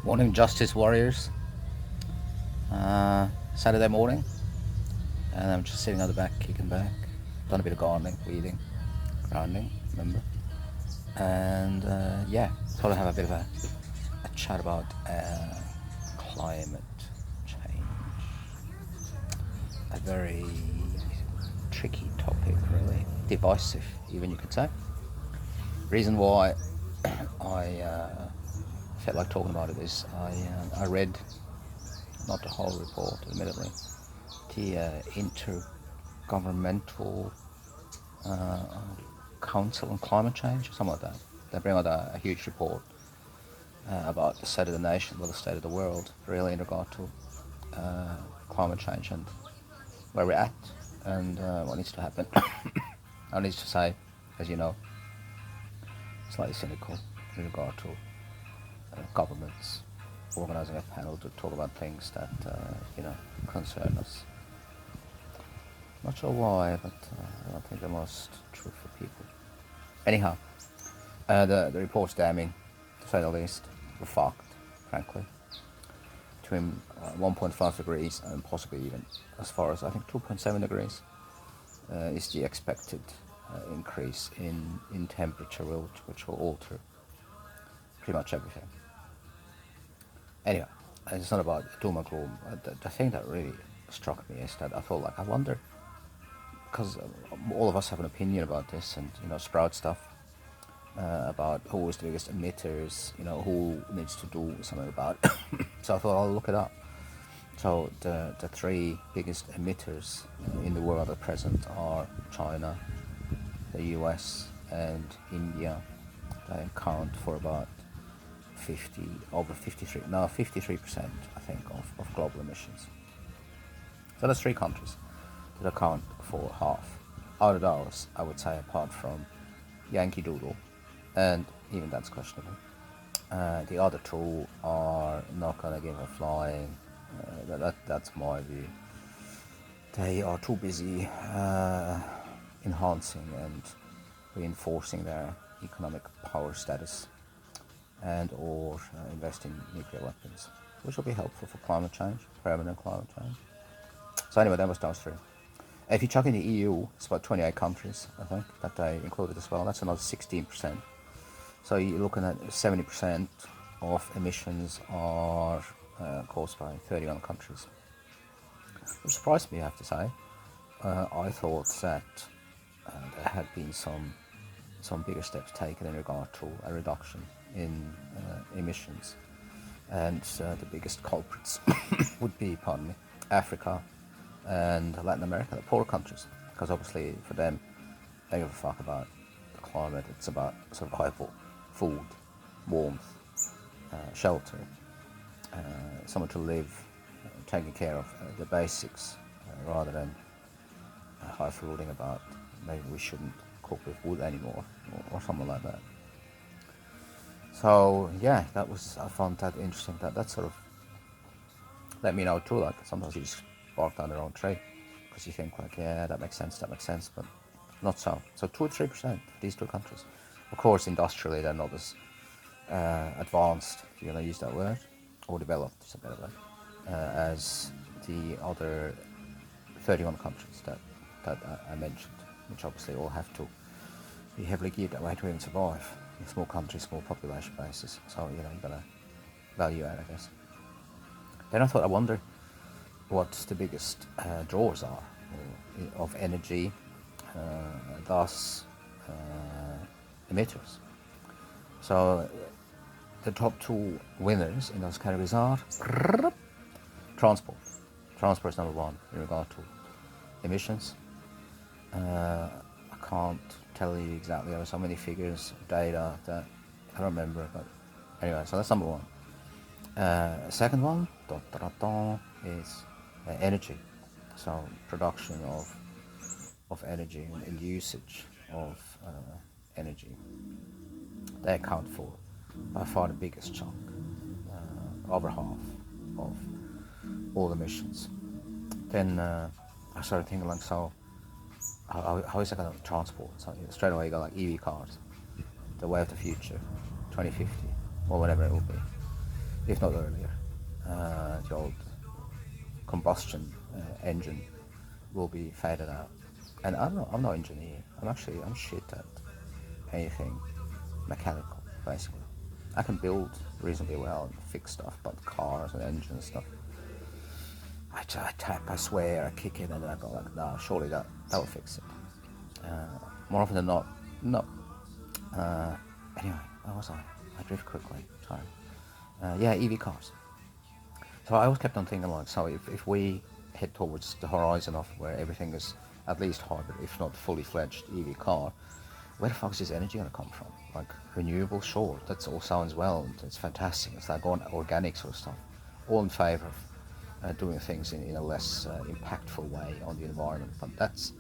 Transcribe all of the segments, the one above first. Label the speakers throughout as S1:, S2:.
S1: Morning, Justice Warriors. Saturday morning, and I'm just sitting on the back, kicking back. Done a bit of gardening, weeding, grounding, remember? And yeah, thought I'd have a bit of a chat about climate change. A very tricky topic, really. Divisive, even you could say. Reason why I felt like talking about it is I read, not the whole report, admittedly, the Intergovernmental Council on Climate Change, something like that. They bring out a huge report about the state of the nation, well, the state of the world, really in regard to climate change and where we're at and what needs to happen. I need to say, as you know, slightly cynical in regard to governments organising a panel to talk about things that concern us. Not sure why, but I don't think they're most true for people. Anyhow, the report's damning, to say the least. We're fucked, frankly. Between 1.5 degrees and possibly even as far as, I think, 2.7 degrees is the expected increase in temperature, which will alter pretty much everything. Anyway, it's not about doom and gloom. The thing that really struck me is that I thought, I wonder, because all of us have an opinion about this and, sprout stuff about who is the biggest emitters, who needs to do something about it. So I thought I'll look it up. So the three biggest emitters in the world at present are China, the US and India. They account for about 53%, I think, of global emissions. So there's three countries that account for half. Out of those, I would say, apart from Yankee Doodle, and even that's questionable, the other two are not going to give a flying. That's my view. They are too busy enhancing and reinforcing their economic power status and or invest in nuclear weapons, which will be helpful for climate change, permanent climate change. So anyway, that was those three. If you chuck in the EU, it's about 28 countries, I think, that they included as well. That's another 16%. So you're looking at 70% of emissions are caused by 31 countries. Which surprised me, I have to say. I thought that there had been some bigger steps taken in regard to a reduction in emissions. And the biggest culprits would be, Africa and Latin America, the poor countries, because obviously for them, they give a fuck about the climate. It's about survival, food, warmth, shelter, someone to live, taking care of the basics, rather than highfalutin about maybe we shouldn't cook with wood anymore, or something like that. So yeah, I found that interesting. That sort of let me know too. Sometimes you just bark down the wrong tree because you think yeah, that makes sense, but not so. So 2 or 3%, these two countries. Of course, industrially they're not as advanced, if you're going to use that word, or developed is a better word, as the other 31 countries that I mentioned, which obviously all have to be heavily geared that way to even survive. Small countries, small population bases, so you've got to value add, I guess. Then I wonder what the biggest drawers are of energy, thus emitters. So the top two winners in those categories are transport. Transport is number one in regard to emissions. I can't tell you exactly. There are so many figures, data that I don't remember, but anyway, so that's number one. Second one is energy. So production of energy and usage of energy. They account for by far the biggest chunk, over half of all emissions. Then I started thinking so how is that going to transport? So straight away you got EV cars, the way of the future, 2050 or whatever it will be. if not earlier. The old combustion engine will be faded out. And I'm not an engineer. I'm shit at anything mechanical, basically. I can build reasonably well and fix stuff, but cars and engines and stuff, I tap, I swear, I kick it, and then I go like, nah, surely that will fix it. More often than not, no. Anyway, where was I? I drift quickly. Sorry. Yeah, EV cars. So I always kept on thinking like, so if we head towards the horizon of where everything is at least hybrid, if not fully fledged EV car, where the fuck is this energy going to come from? Like renewable, sure, that's all sounds well, it's fantastic. It's like organic sort of stuff. All in favour of doing things in a less impactful way on the environment. But that's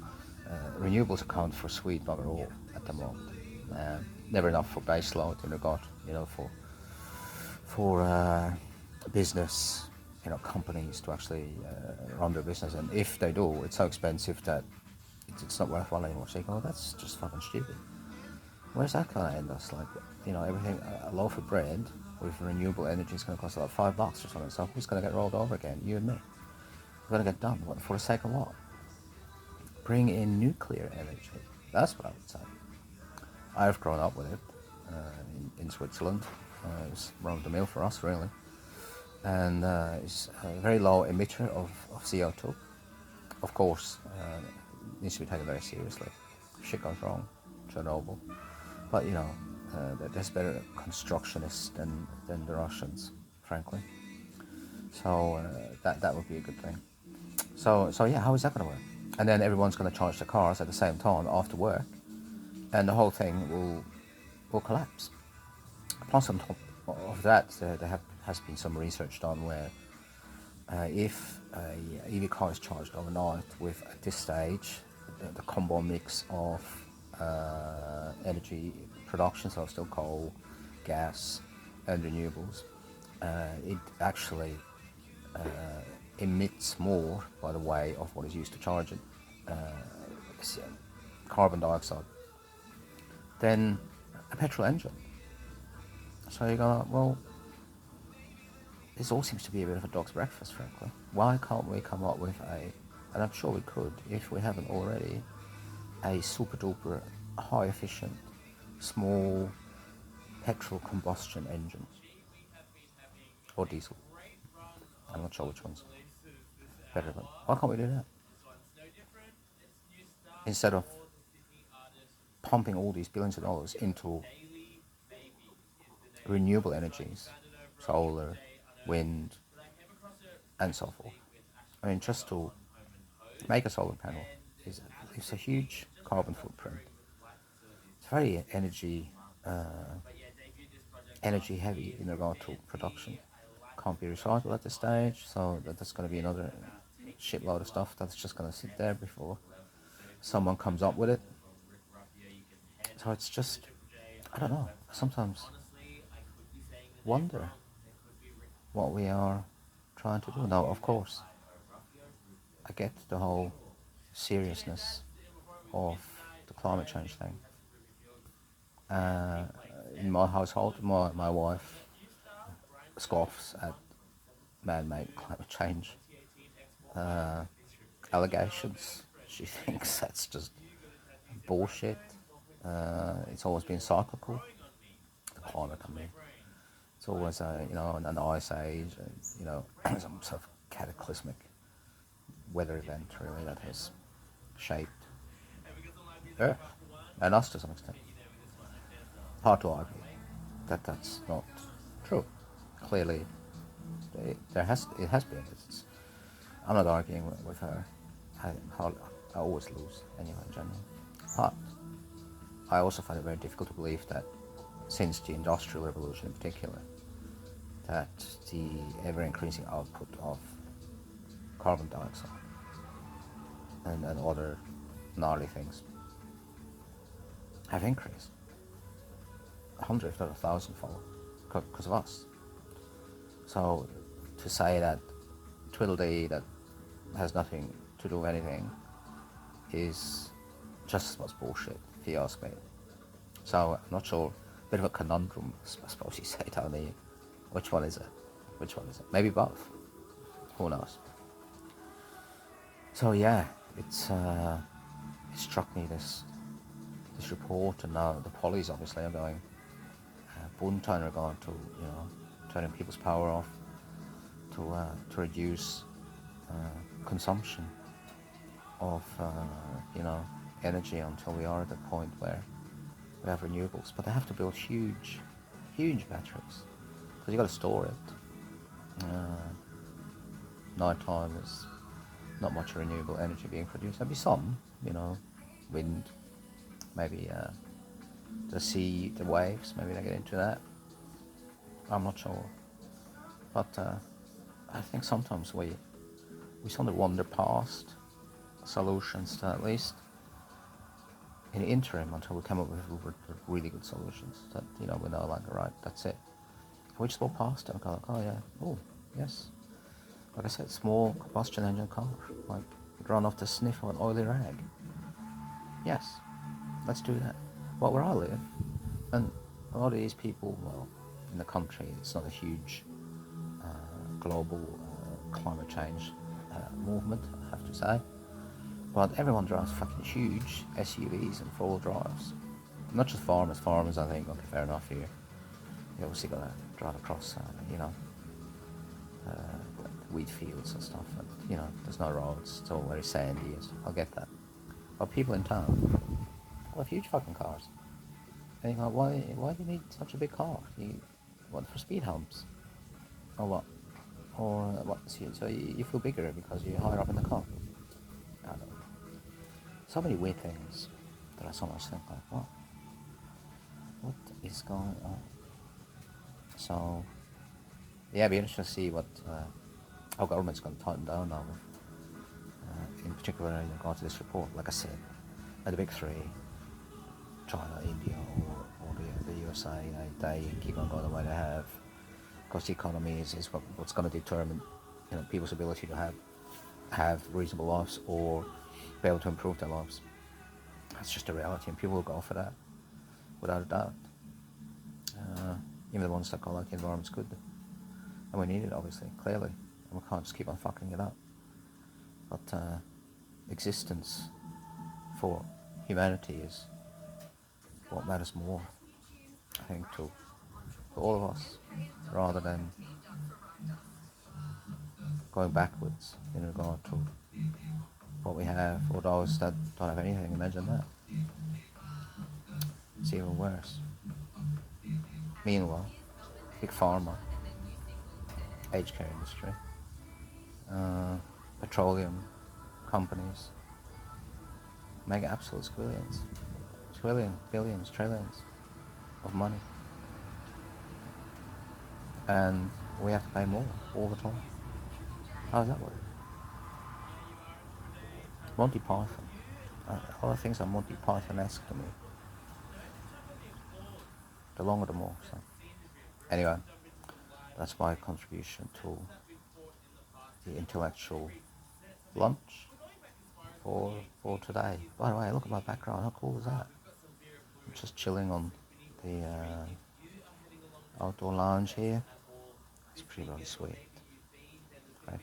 S1: renewables account for sweet bugger all at the moment. Never enough for baseload in regard, for business, companies to actually run their business. And if they do, it's so expensive that it's not worthwhile anymore. So you go, that's just fucking stupid. Where's that going to end us? Like, everything, a loaf of bread with renewable energy is going to cost like $5 or something. So who's going to get rolled over again? You and me. We're going to get done. What, for the sake of what? Bring in nuclear energy. That's what I would say. I've grown up with it in Switzerland. It's run of the mill for us, really. And it's a very low emitter of CO2. Of course, it needs to be taken very seriously. Shit goes wrong, Chernobyl. But there's better constructionists than the Russians, frankly. So that would be a good thing. So yeah, how is that going to work? And then everyone's going to charge the cars at the same time after work, and the whole thing will collapse. Plus, on top of that, there has been some research done where if a EV car is charged overnight with, at this stage, the combo mix of energy production, so still coal, gas, and renewables, it actually emits more by the way of what is used to charge it, carbon dioxide, than a petrol engine. So you go, well, this all seems to be a bit of a dog's breakfast, frankly. Why can't we come up with and I'm sure we could, if we haven't already, a super duper high efficient, small petrol combustion engine, or diesel. I'm not sure which one's better, but why can't we do that? Instead of pumping all these billions of dollars into renewable energies, solar, wind, and so forth. I mean, just to make a solar panel is a huge carbon footprint. It's very energy heavy in regard to production. Can't be recycled at this stage, so that's going to be another shitload of stuff that's just going to sit there before someone comes up with it. So it's just, I don't know, I sometimes wonder what we are trying to do. Now, of course, I get the whole seriousness of the climate change thing. In my household, my wife scoffs at man-made climate change allegations. She thinks that's just bullshit. It's always been cyclical. The climate, I mean, it's always an ice age, and some sort of cataclysmic weather event really that has shaped Earth and us to some extent. Hard to argue that that's not true. Clearly, it has been. I'm not arguing with her. I always lose anyway in general. But I also find it very difficult to believe that since the Industrial Revolution in particular, that the ever-increasing output of carbon dioxide and other gnarly things have increased 100, if not 1,000-fold because of us. So to say that twiddledee that has nothing to do with anything is just as much bullshit, if you ask me. So I'm not sure, a bit of a conundrum, I suppose you say, down there. Which one is it? Which one is it? Maybe both. Who knows? So yeah, it struck me this report, and now the police obviously are going bunta in regard to turning people's power off to reduce consumption of energy until we are at the point where we have renewables. But they have to build huge batteries because you got to store it. Night time is not much renewable energy being produced. There'll be some, wind, maybe the sea, the waves, maybe they get into that. I'm not sure. But I think sometimes we sort of wander past solutions to, at least in the interim, until we come up with really good solutions that, we know, like, right, that's it. We just walk past it and go like, oh yeah, oh yes. Like I said, small combustion engine car, like run off the sniff of an oily rag. Yes, let's do that. Well, where I live, and a lot of these people, well, in the country, it's not a huge global climate change movement, I have to say. But everyone drives fucking huge SUVs and four-wheel drives. Not just farmers. Farmers, I think, okay, fair enough here. You obviously got to drive across, wheat fields and stuff. And, there's no roads. It's all very sandy and stuff. I'll get that. But people in town have huge fucking cars. And you go, why do you need such a big car? What, for speed humps? Or what? Or what? So you feel bigger because you're higher up in the car? I don't know. So many weird things that I sometimes think like, what is going on? So, yeah, it'd be interesting to see what our government's going to tighten down now with, in particular in regard to this report. Like I said, the big three, China, India, or the USA, they keep on going the way they have, because the economy is what's going to determine people's ability to have reasonable lives or be able to improve their lives. That's just a reality, and people will go for that without a doubt. Even the ones that go like the environment's good, and we need it, obviously, clearly, and we can't just keep on fucking it up. But existence for humanity is what matters more, I think, to all of us, rather than going backwards in regard to what we have, or those that don't have anything. Imagine that. It's even worse. Meanwhile, big pharma, aged care industry, petroleum companies make absolute billions, trillions of money, and we have to pay more all the time. How does that work? Monty Python. A lot of things are Monty Python-esque to me. The longer the more. So anyway, that's my contribution to the intellectual lunch for today. By the way, look at my background. How cool is that? I'm just chilling on the outdoor lounge here. It's pretty bloody sweet. Great.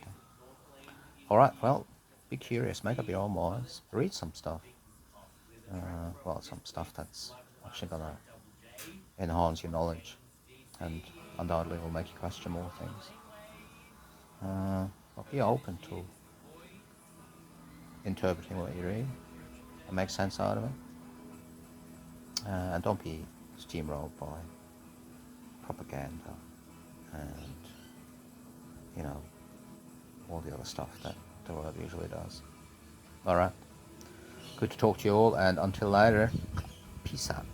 S1: Alright, well, be curious. Make up your own minds. Read some stuff. Some stuff that's actually going to enhance your knowledge and undoubtedly will make you question more things. But be open to interpreting what you read and make sense out of it. And don't be steamrolled by propaganda and, all the other stuff that the world usually does. Alright. Good to talk to you all, and until later, peace out.